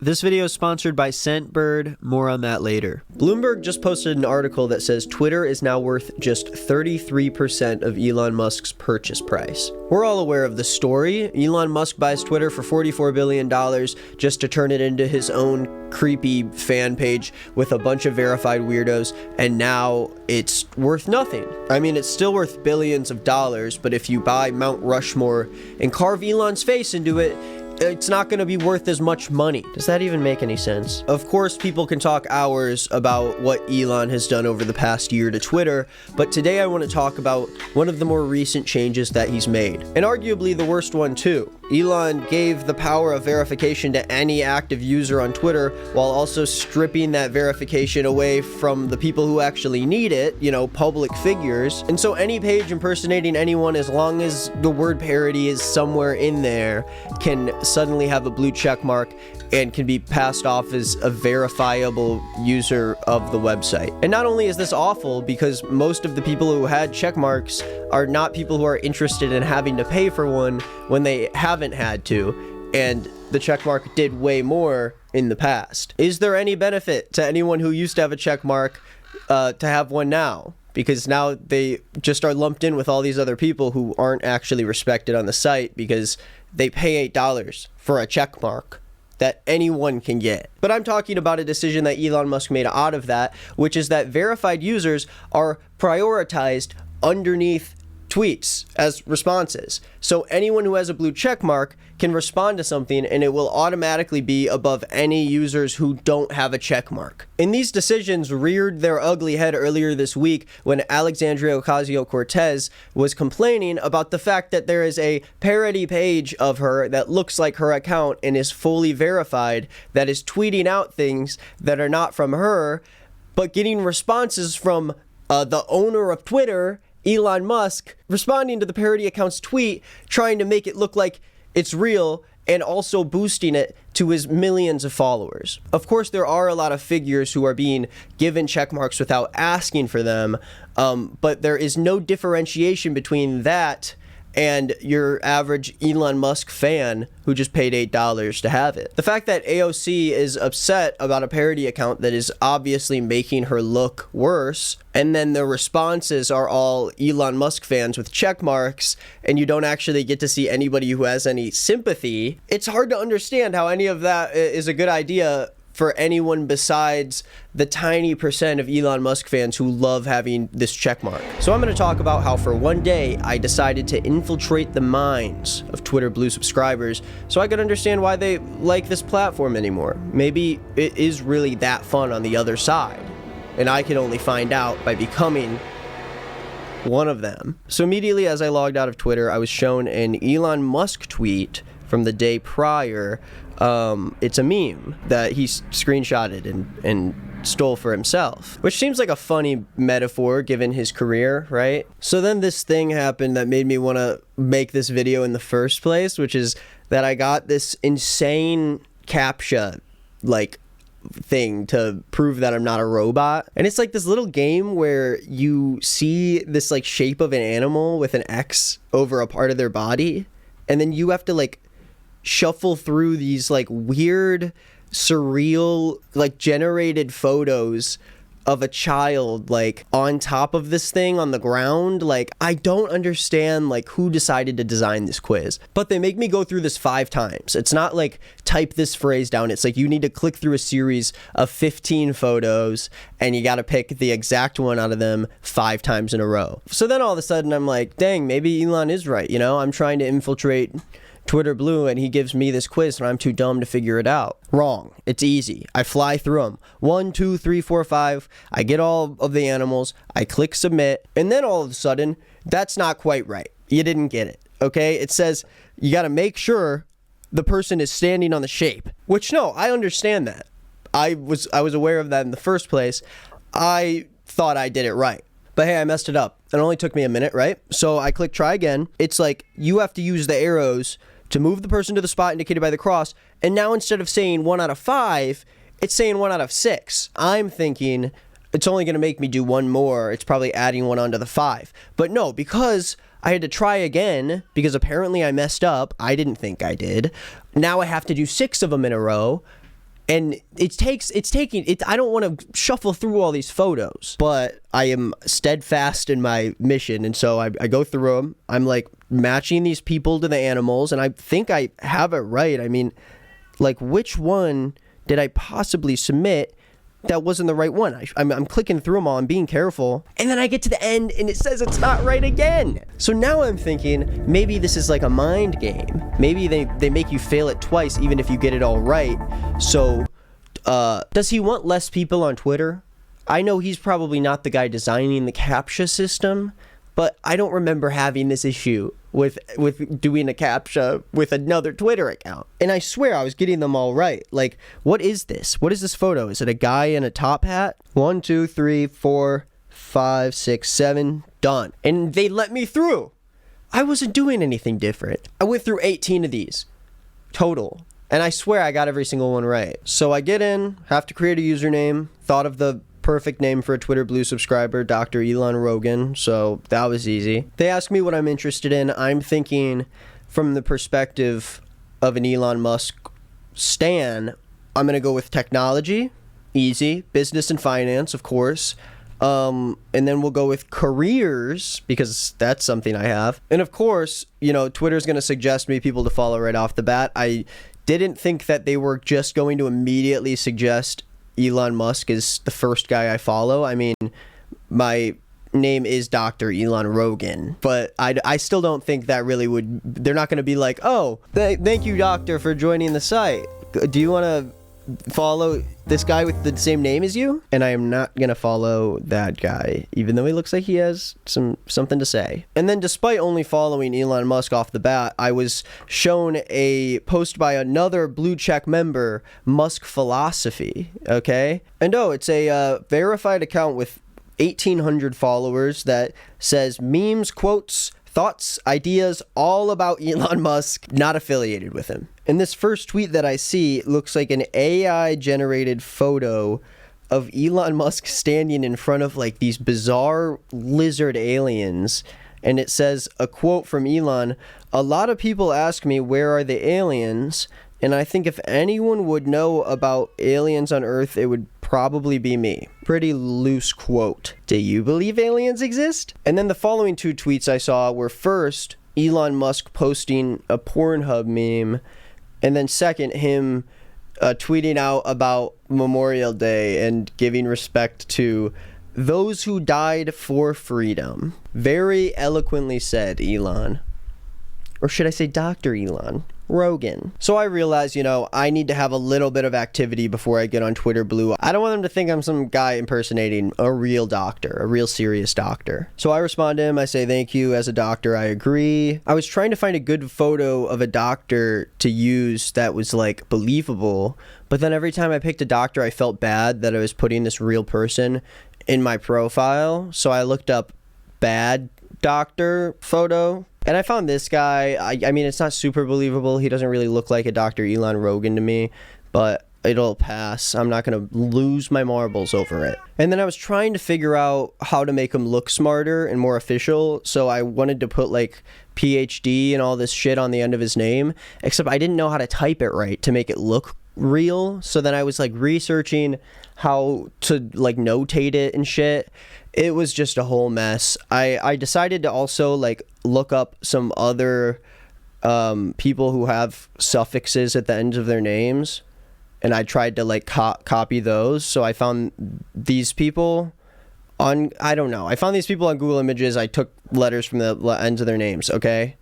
This video is sponsored by Scentbird, more on that later. Bloomberg just posted an article that says Twitter is now worth just 33% of Elon Musk's purchase price. We're all aware of the story. Elon Musk buys Twitter for $44 billion just to turn it into his own creepy fan page with a bunch of verified weirdos, and now it's worth nothing. I mean, it's still worth billions of dollars, but if you buy Mount Rushmore and carve Elon's face into it, it's not going to be worth as much money. Does that even make any sense? Of course, people can talk hours about what Elon has done over the past year to Twitter, but today I want to talk about one of the more recent changes that he's made, and arguably the worst one too. Elon gave the power of verification to any active user on Twitter while also stripping that verification away from the people who actually need it, you know, public figures. And so any page impersonating anyone, as long as the word parody is somewhere in there, can suddenly have a blue check mark and can be passed off as a verifiable user of the website. And not only is this awful, because most of the people who had check marks are not people who are interested in having to pay for one when they haven't had to, and the check mark did way more in the past. Is there any benefit to anyone who used to have a check mark to have one now? Because now they just are lumped in with all these other people who aren't actually respected on the site because they pay $8 for a check mark that anyone can get. But I'm talking about a decision that Elon Musk made out of that, which is that verified users are prioritized underneath tweets as responses. So anyone who has a blue check mark can respond to something and it will automatically be above any users who don't have a check mark. And these decisions reared their ugly head earlier this week when Alexandria Ocasio-Cortez was complaining about the fact that there is a parody page of her that looks like her account and is fully verified that is tweeting out things that are not from her, but getting responses from the owner of Twitter, Elon Musk, responding to the parody account's tweet, trying to make it look like it's real and also boosting it to his millions of followers. Of course, there are a lot of figures who are being given check marks without asking for them, but there is no differentiation between that and your average Elon Musk fan who just paid $8 to have it. The fact that AOC is upset about a parody account that is obviously making her look worse, and then the responses are all Elon Musk fans with check marks, and you don't actually get to see anybody who has any sympathy, it's hard to understand how any of that is a good idea for anyone besides the tiny percent of Elon Musk fans who love having this checkmark. So I'm going to talk about how for one day I decided to infiltrate the minds of Twitter Blue subscribers so I could understand why they like this platform anymore. Maybe it is really that fun on the other side, and I could only find out by becoming one of them. So immediately as I logged out of Twitter, I was shown an Elon Musk tweet from the day prior. It's a meme that he screenshotted and stole for himself, which seems like a funny metaphor given his career, right? So then this thing happened that made me want to make this video in the first place, which is that I got this insane CAPTCHA thing to prove that I'm not a robot. And it's like this little game where you see this shape of an animal with an X over a part of their body, and then you have to shuffle through these weird, surreal, generated photos of a child on top of this thing on the ground. I don't understand who decided to design this quiz, but they make me go through this 5 times. It's not type this phrase down. It's you need to click through a series of 15 photos and you got to pick the exact one out of them 5 times in a row. So then all of a sudden I'm like, dang, maybe Elon is right. I'm trying to infiltrate Twitter Blue and he gives me this quiz and I'm too dumb to figure it out. Wrong. It's easy. I fly through them. 1, 2, 3, 4, 5. I get all of the animals. I click submit. And then all of a sudden, that's not quite right. You didn't get it. Okay? It says you got to make sure the person is standing on the shape. Which, no, I understand that. I was aware of that in the first place. I thought I did it right. But hey, I messed it up. It only took me a minute, right? So I click try again. It's you have to use the arrows to move the person to the spot indicated by the cross. And now instead of saying 1 out of 5, it's saying 1 out of 6. I'm thinking it's only going to make me do one more. It's probably adding 1 onto the 5. But no, because I had to try again, because apparently I messed up. I didn't think I did. Now I have to do 6 of them in a row. And I don't want to shuffle through all these photos, but I am steadfast in my mission. And so I go through them. I'm like matching these people to the animals, and I think I have it right. I mean, like, which one did I possibly submit that wasn't the right one? I'm clicking through them all, I'm being careful, and then I get to the end and it says it's not right again. So now I'm thinking maybe this is like a mind game. Maybe they make you fail it twice even if you get it all right. So does he want less people on Twitter? I know he's probably not the guy designing the CAPTCHA system, but I don't remember having this issue with doing a CAPTCHA with another Twitter account. And I swear I was getting them all right. Like, what is this? What is this photo? Is it a guy in a top hat? 1, 2, 3, 4, 5, 6, 7. Done. And they let me through. I wasn't doing anything different. I went through 18 of these total. And I swear I got every single one right. So I get in, have to create a username, thought of the perfect name for a Twitter Blue subscriber, Dr. Elon Rogan, so that was easy. They ask me what I'm interested in. I'm thinking from the perspective of an Elon Musk stan, I'm going to go with technology, easy, business and finance, of course, and then we'll go with careers, because that's something I have. And of course, you know, Twitter's going to suggest me people to follow right off the bat. I didn't think that they were just going to immediately suggest Elon Musk is the first guy I follow. I mean, my name is Dr. Elon Rogan, but I still don't think that really would, they're not going to be like, oh, thank you, doctor, for joining the site. Do you want to follow this guy with the same name as you? And I am not going to follow that guy, even though he looks like he has something to say. And then despite only following Elon Musk off the bat, I was shown a post by another blue check member, Musk Philosophy, okay? And it's a verified account with 1,800 followers that says memes, quotes, thoughts, ideas, all about Elon Musk, not affiliated with him. And this first tweet that I see looks like an AI-generated photo of Elon Musk standing in front of like these bizarre lizard aliens. And it says, a quote from Elon, "A lot of people ask me, where are the aliens? And I think if anyone would know about aliens on Earth, it would probably be me." Pretty loose quote. Do you believe aliens exist? And then the following two tweets I saw were, first, Elon Musk posting a Pornhub meme, and then second, him tweeting out about Memorial Day and giving respect to those who died for freedom. Very eloquently said, Elon. Or should I say Dr. Elon Rogan. So I realized, I need to have a little bit of activity before I get on Twitter Blue. I don't want them to think I'm some guy impersonating a real doctor, a real serious doctor. So I respond to him, I say, thank you, as a doctor, I agree. I was trying to find a good photo of a doctor to use that was like believable, but then every time I picked a doctor, I felt bad that I was putting this real person in my profile. So I looked up bad doctor photo, and I found this guy. I mean, it's not super believable. He doesn't really look like a Dr. Elon Rogan to me, but it'll pass. I'm not going to lose my marbles over it. And then I was trying to figure out how to make him look smarter and more official, so I wanted to put like PhD and all this shit on the end of his name, except I didn't know how to type it right to make it look real. So then I was like researching how to like notate it and shit. It was just a whole mess. I decided to also like look up some other people who have suffixes at the ends of their names, and I tried to like copy those. So I found these people on, I found these people on Google Images. I took letters from the ends of their names, okay?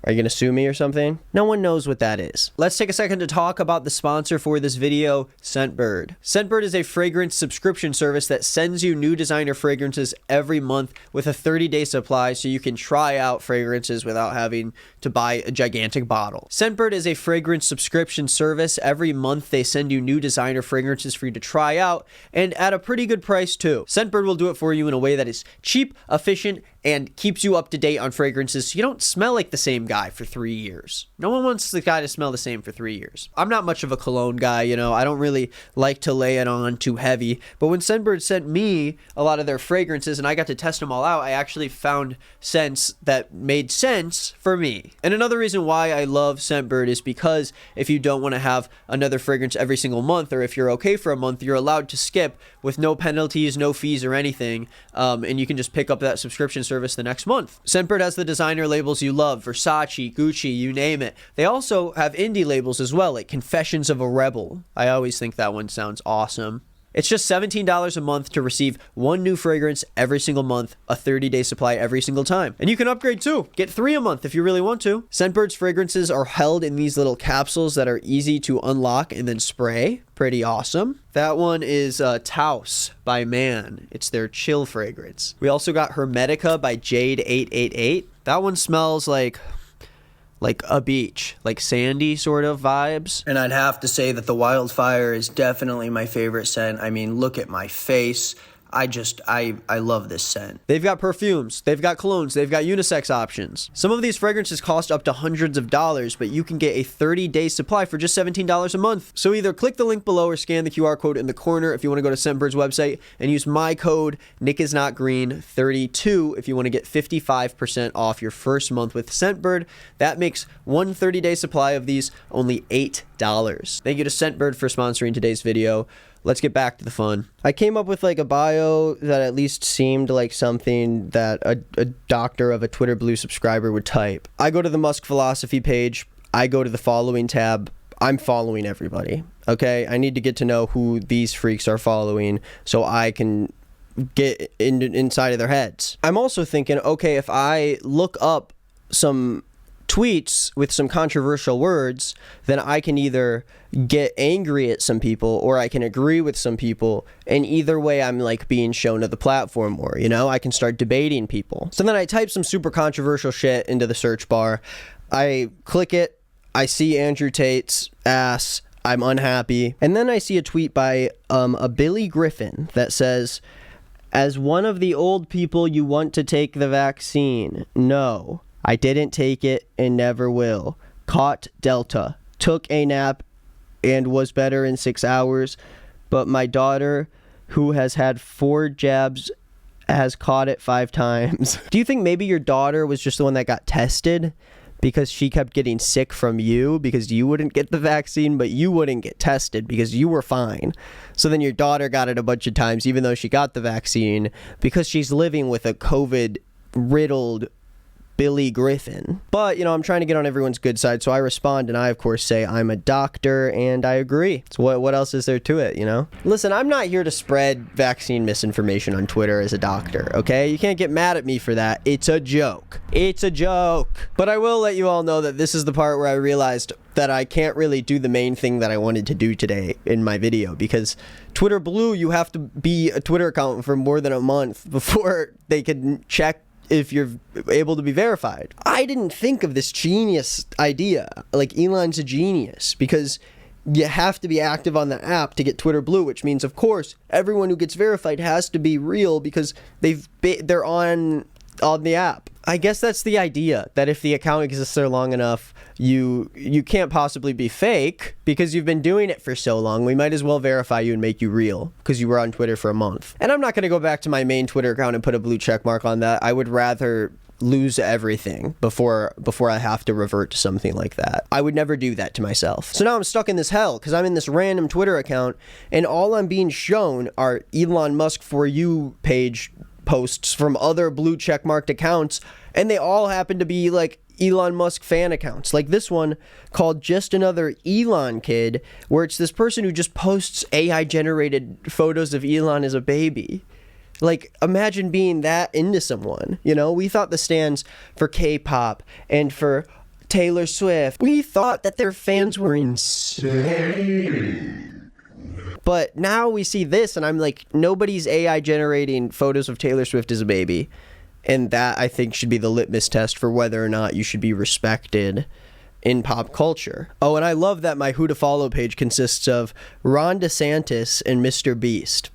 Are you going to sue me or something? No one knows what that is. Let's take a second to talk about the sponsor for this video, Scentbird. Scentbird is a fragrance subscription service that sends you new designer fragrances every month with a 30-day supply, so you can try out fragrances without having to buy a gigantic bottle. Scentbird is a fragrance subscription service. Every month they send you new designer fragrances for you to try out, and at a pretty good price too. Scentbird will do it for you in a way that is cheap, efficient, and keeps you up to date on fragrances so you don't smell like the same guy for 3 years. No one wants the guy to smell the same for 3 years. I'm not much of a cologne guy, you know, I don't really like to lay it on too heavy, but when Scentbird sent me a lot of their fragrances and I got to test them all out, I actually found scents that made sense for me. And another reason why I love Scentbird is because if you don't want to have another fragrance every single month, or if you're okay for a month, you're allowed to skip with no penalties, no fees or anything, and you can just pick up that subscription service the next month. Scentbird has the designer labels you love, Versace, Gucci, you name it. They also have indie labels as well, like Confessions of a Rebel. I always think that one sounds awesome. It's just $17 a month to receive one new fragrance every single month, a 30-day supply every single time. And you can upgrade too. Get 3 a month if you really want to. Scentbird's fragrances are held in these little capsules that are easy to unlock and then spray. Pretty awesome. That one is Tous by Man. It's their chill fragrance. We also got Hermetica by Jade 888. That one smells like a beach, like sandy sort of vibes. And I'd have to say that the Wildfire is definitely my favorite scent. I mean, look at my face. I love this scent. They've got perfumes, they've got colognes, they've got unisex options. Some of these fragrances cost up to hundreds of dollars, but you can get a 30-day supply for just $17 a month. So either click the link below or scan the QR code in the corner if you want to go to Scentbird's website, and use my code nickisnotgreen32 if you want to get 55% off your first month with Scentbird. That makes one 30-day supply of these only $8. Thank you to Scentbird for sponsoring today's video. Let's get back to the fun. I came up with like a bio that at least seemed like something that a doctor of a Twitter Blue subscriber would type. I go to the Musk Philosophy page. I go to the following tab. I'm following everybody. Okay? I need to get to know who these freaks are following so I can get inside of their heads. I'm also thinking, okay, if I look up some tweets with some controversial words, then I can either get angry at some people or I can agree with some people, and either way I'm like being shown to the platform more, you know? I can start debating people. So then I type some super controversial shit into the search bar, I click it, I see Andrew Tate's ass, I'm unhappy, and then I see a tweet by a Billy Griffin that says, "As one of the old people, you want to take the vaccine. No, I didn't take it and never will. Caught Delta. Took a nap and was better in 6 hours. But my daughter, who has had 4 jabs, has caught it 5 times." Do you think maybe your daughter was just the one that got tested because she kept getting sick from you because you wouldn't get the vaccine, but you wouldn't get tested because you were fine? So then your daughter got it a bunch of times even though she got the vaccine because she's living with a COVID-riddled Billy Griffin. But, you know, I'm trying to get on everyone's good side, so I respond, and I, of course, say I'm a doctor, and I agree. So what else is there to it, you know? Listen, I'm not here to spread vaccine misinformation on Twitter as a doctor, okay? You can't get mad at me for that. It's a joke. It's a joke. But I will let you all know that this is the part where I realized that I can't really do the main thing that I wanted to do today in my video, because Twitter Blue, you have to be a Twitter account for more than a month before they can check if you're able to be verified. I didn't think of this genius idea. Like, Elon's a genius, because you have to be active on the app to get Twitter Blue, which means, of course, everyone who gets verified has to be real because they're on the app. I guess that's the idea, that if the account exists there long enough, you can't possibly be fake because you've been doing it for so long. We might as well verify you and make you real because you were on Twitter for a month. And I'm not going to go back to my main Twitter account and put a blue check mark on that. I would rather lose everything before I have to revert to something like that. I would never do that to myself. So now I'm stuck in this hell because I'm in this random Twitter account and all I'm being shown are Elon Musk For You page posts from other blue checkmarked accounts, and they all happen to be like Elon Musk fan accounts, like this one called Just Another Elon Kid, where it's this person who just posts AI generated photos of Elon as a baby. Like, imagine being that into someone, you know? We thought the stands for K-pop and for Taylor Swift, we thought that their fans were insane. But now we see this, and I'm like, nobody's AI generating photos of Taylor Swift as a baby. And that, I think, should be the litmus test for whether or not you should be respected in pop culture. Oh, and I love that my Who to Follow page consists of Ron DeSantis and Mr. Beast.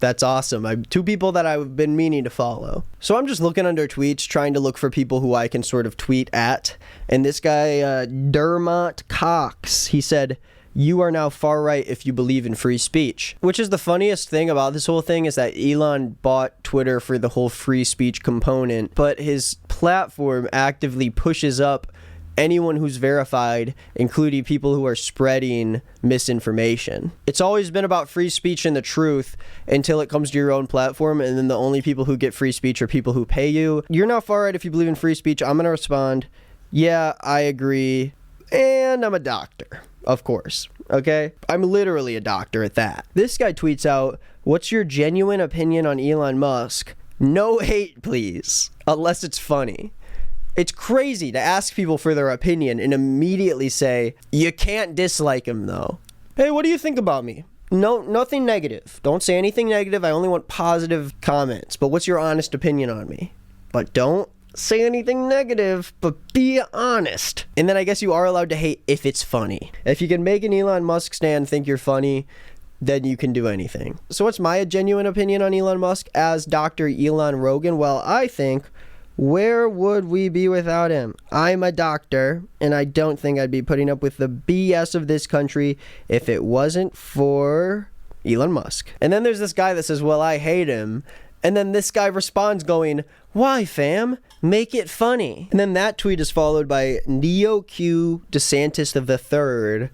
That's awesome. Two people that I've been meaning to follow. So I'm just looking under tweets, trying to look for people who I can sort of tweet at. And this guy, Dermot Cox, he said, "You are now far right if you believe in free speech." Which is the funniest thing about this whole thing, is that Elon bought Twitter for the whole free speech component, but his platform actively pushes up anyone who's verified, including people who are spreading misinformation. It's always been about free speech and the truth until it comes to your own platform, and then the only people who get free speech are people who pay you. You're now far right if you believe in free speech. I'm going to respond, yeah, I agree, and I'm a doctor, of course, okay? I'm literally a doctor at that. This guy tweets out, "What's your genuine opinion on Elon Musk? No hate, please, unless it's funny." It's crazy to ask people for their opinion and immediately say, "You can't dislike him though. Hey, what do you think about me?" No, nothing negative. Don't say anything negative. I only want positive comments. But what's your honest opinion on me? But don't say anything negative, but be honest. And then I guess you are allowed to hate if it's funny. If you can make an Elon Musk stan think you're funny, then you can do anything. So what's my genuine opinion on Elon Musk as Dr. Elon Rogan? Well, I think, where would we be without him? I'm a doctor, and I don't think I'd be putting up with the BS of this country if it wasn't for Elon Musk. And then there's this guy that says, well, I hate him. And then this guy responds going, why, fam? Make it funny. And then that tweet is followed by NeoQ DeSantis of the Third,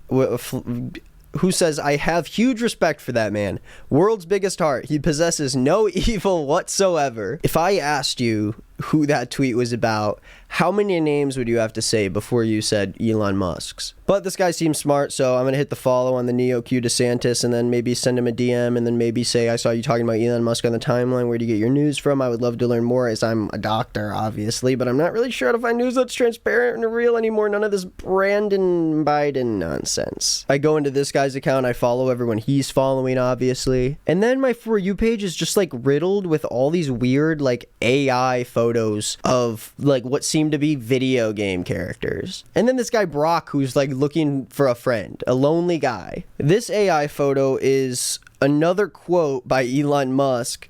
who says, I have huge respect for that man. World's biggest heart. He possesses no evil whatsoever. If I asked you who that tweet was about, how many names would you have to say before you said Elon Musk's? But this guy seems smart, so I'm going to hit the follow on the NeoQ DeSantis and then maybe send him a DM and then maybe say, I saw you talking about Elon Musk on the timeline. Where do you get your news from? I would love to learn more, as I'm a doctor, obviously, but I'm not really sure how to find news that's transparent and real anymore. None of this Brandon Biden nonsense. I go into this guy's account, I follow everyone he's following, obviously. And then my For You page is just like riddled with all these weird like AI photos of like what seem to be video game characters. And then this guy Brock, who's like looking for a friend, a lonely guy. This AI photo is another quote by Elon Musk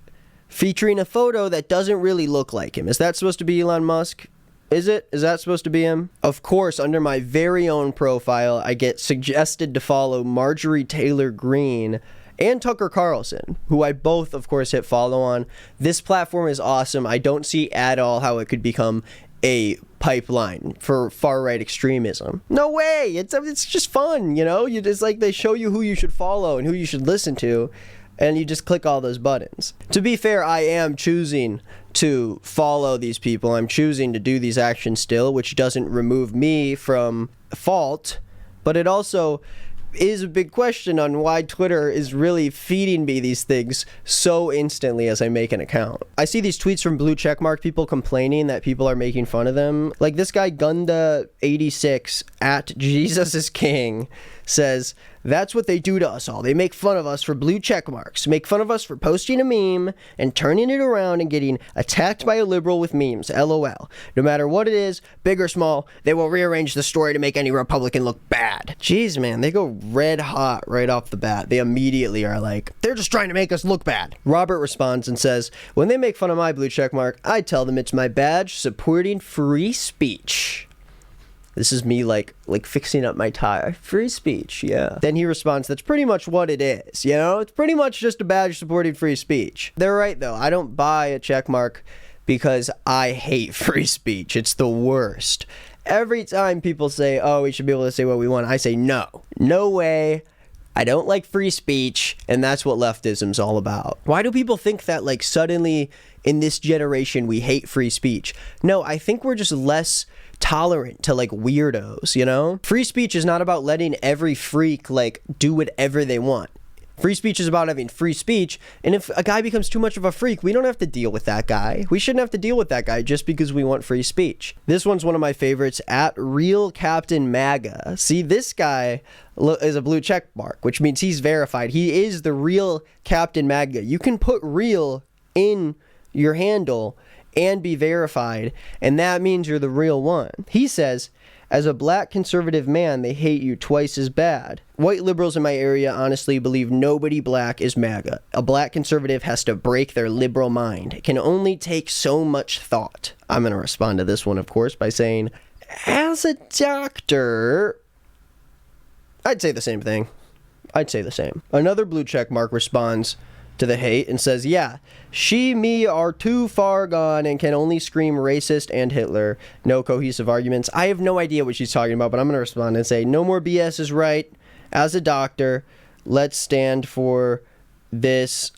featuring a photo that doesn't really look like him. Is that supposed to be Elon Musk? Is it? Is that supposed to be him? Of course, under my very own profile, I get suggested to follow Marjorie Taylor Greene and Tucker Carlson, who I both, of course, hit follow on. This platform is awesome. I don't see at all how it could become a pipeline for far-right extremism. No way! It's just fun, you know? It's like they show you who you should follow and who you should listen to, and you just click all those buttons. To be fair, I am choosing to follow these people. I'm choosing to do these actions still, which doesn't remove me from fault, but it also is a big question on why Twitter is really feeding me these things so instantly as I make an account. I see these tweets from blue checkmark people complaining that people are making fun of them. Like this guy Gunda86 at Jesus is King says, that's what they do to us all. They make fun of us for blue check marks, make fun of us for posting a meme and turning it around and getting attacked by a liberal with memes, LOL. No matter what it is, big or small, they will rearrange the story to make any Republican look bad. Jeez, man, they go red hot right off the bat. They immediately are like, they're just trying to make us look bad. Robert responds and says, when they make fun of my blue check mark, I tell them it's my badge supporting free speech. This is me like fixing up my tie. Free speech, yeah. Then he responds, that's pretty much what it is, you know? It's pretty much just a badge supporting free speech. They're right, though. I don't buy a check mark because I hate free speech. It's the worst. Every time people say, oh, we should be able to say what we want, I say no. No way. I don't like free speech, and that's what leftism's all about. Why do people think that, like, suddenly in this generation we hate free speech? No, I think we're just less tolerant to like weirdos, you know? Free speech is not about letting every freak like do whatever they want. Free speech is about having free speech, and if a guy becomes too much of a freak, we don't have to deal with that guy. We shouldn't have to deal with that guy just because we want free speech. This one's one of my favorites, at Real Captain MAGA. See, this guy is a blue check mark, which means he's verified. He is the real Captain MAGA. You can put real in your handle and be verified, and that means you're the real one. He says, As a black conservative man, they hate you twice as bad. White liberals in my area honestly believe nobody black is MAGA. A black conservative has to break their liberal mind. It can only take so much thought. I'm going to respond to this one, of course, by saying, as a doctor, I'd say the same thing. I'd say the same. Another blue check mark responds to the hate and says, yeah, she, me are too far gone and can only scream racist and Hitler. No cohesive arguments. I have no idea what she's talking about, but I'm going to respond and say, no more BS is right. As a doctor, let's stand for this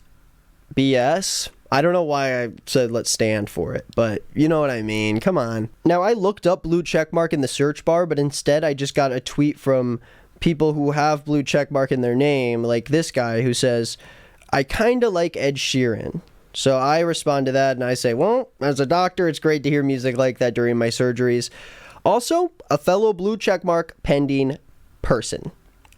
BS. I don't know why I said let's stand for it, but you know what I mean. Come on. Now, I looked up blue checkmark in the search bar, but instead I just got a tweet from people who have blue checkmark in their name, like this guy who says, I kind of like Ed Sheeran. So I respond to that and I say, well, as a doctor, it's great to hear music like that during my surgeries. Also, a fellow blue checkmark pending person.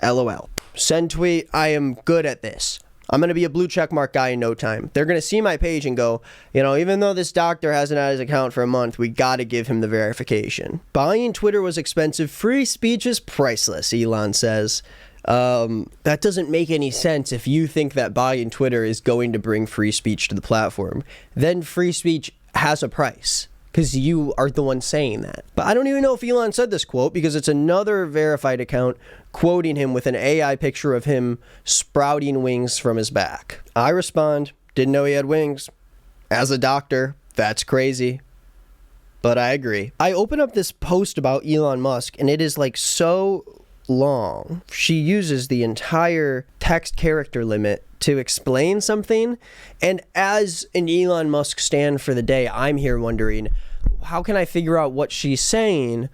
LOL. Send tweet. I am good at this. I'm going to be a blue checkmark guy in no time. They're going to see my page and go, you know, even though this doctor hasn't had his account for a month, we got to give him the verification. Buying Twitter was expensive. Free speech is priceless, Elon says. That doesn't make any sense. If you think that buying Twitter is going to bring free speech to the platform, then free speech has a price because you are the one saying that. But I don't even know if Elon said this quote because it's another verified account quoting him with an AI picture of him sprouting wings from his back. I respond, didn't know he had wings. As a doctor, that's crazy. But I agree. I open up this post about Elon Musk and it is like so long. She uses the entire text character limit to explain something, and as an Elon Musk stan for the day, I'm here wondering, how can I figure out what she's saying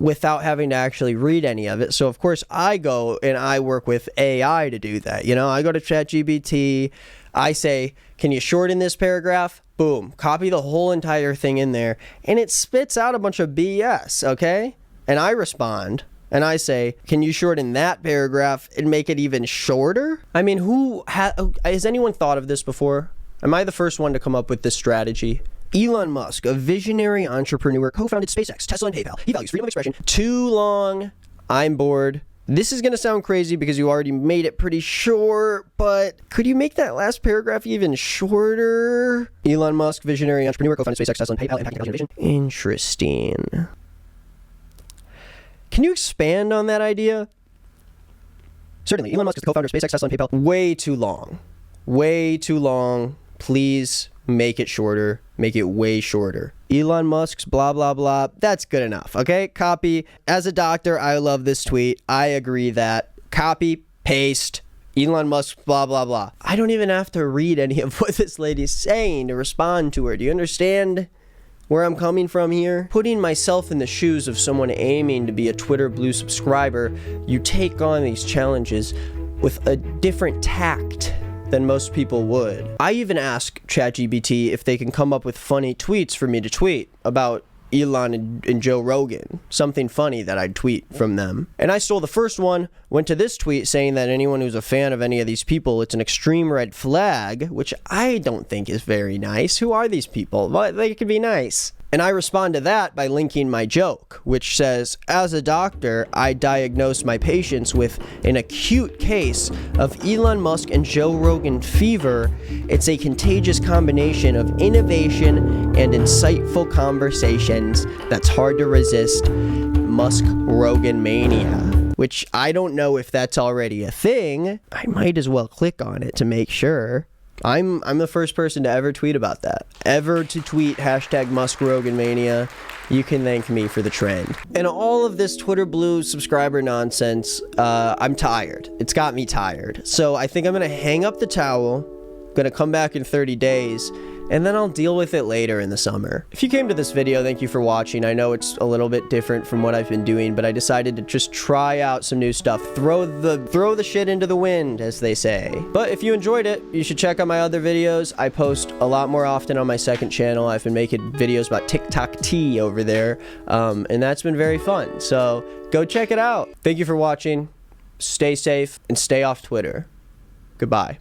without having to actually read any of it? So of course I go and I work with AI to do that. You know, I go to ChatGPT, I say, can you shorten this paragraph? Boom, copy the whole entire thing in there, and it spits out a bunch of BS, okay? And I respond, and I say, can you shorten that paragraph and make it even shorter? I mean, has anyone thought of this before? Am I the first one to come up with this strategy? Elon Musk, a visionary entrepreneur, co-founded SpaceX, Tesla, and PayPal. He values freedom of expression. Too long. I'm bored. This is going to sound crazy because you already made it pretty short, but could you make that last paragraph even shorter? Elon Musk, visionary entrepreneur, co-founded SpaceX, Tesla, and PayPal, impacting innovation. Interesting. Can you expand on that idea? Certainly. Elon Musk is the co-founder of SpaceX, Tesla, and PayPal. Way too long. Way too long. Please make it shorter. Make it way shorter. Elon Musk's blah, blah, blah. That's good enough. Okay? Copy. As a doctor, I love this tweet. I agree that. Copy, paste. Elon Musk, blah, blah, blah. I don't even have to read any of what this lady's saying to respond to her. Do you understand where I'm coming from here? Putting myself in the shoes of someone aiming to be a Twitter Blue subscriber, you take on these challenges with a different tact than most people would. I even ask ChatGPT if they can come up with funny tweets for me to tweet about Elon and Joe Rogan, something funny that I'd tweet from them. And I stole the first one, went to this tweet saying that anyone who's a fan of any of these people, it's an extreme red flag, which I don't think is very nice. Who are these people? Well, they could be nice. And I respond to that by linking my joke, which says, as a doctor, I diagnose my patients with an acute case of Elon Musk and Joe Rogan fever. It's a contagious combination of innovation and insightful conversations that's hard to resist. Musk-Rogan mania. Which I don't know if that's already a thing. I might as well click on it to make sure. I'm the first person to ever tweet about that. Ever to tweet hashtag Musk-Rogan mania. You can thank me for the trend. And all of this Twitter Blue subscriber nonsense, I'm tired. It's got me tired. So I think I'm going to hang up the towel, going to come back in 30 days, and then I'll deal with it later in the summer. If you came to this video, thank you for watching. I know it's a little bit different from what I've been doing, but I decided to just try out some new stuff. Throw the shit into the wind, as they say. But if you enjoyed it, you should check out my other videos. I post a lot more often on my second channel. I've been making videos about TikTok tea over there, and that's been very fun. So go check it out. Thank you for watching. Stay safe and stay off Twitter. Goodbye.